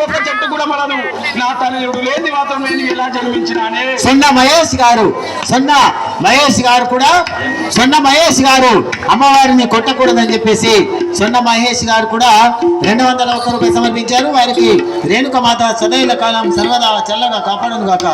ఒక చెట్టు కూడా మనను నా తనయుడు లేని మాత్రం నేను ఎలా జన్మించినానే. సొన్న మహేష్ గారు అమ్మవారిని కొట్టకూడదని చెప్పేసి సొన్న మహేష్ గారు కూడా 201 రూపాయలు సమర్పించారు. వారికి రేణుక మాత సదైల కాలం సర్వదా చల్లగా కాపాడను గాక.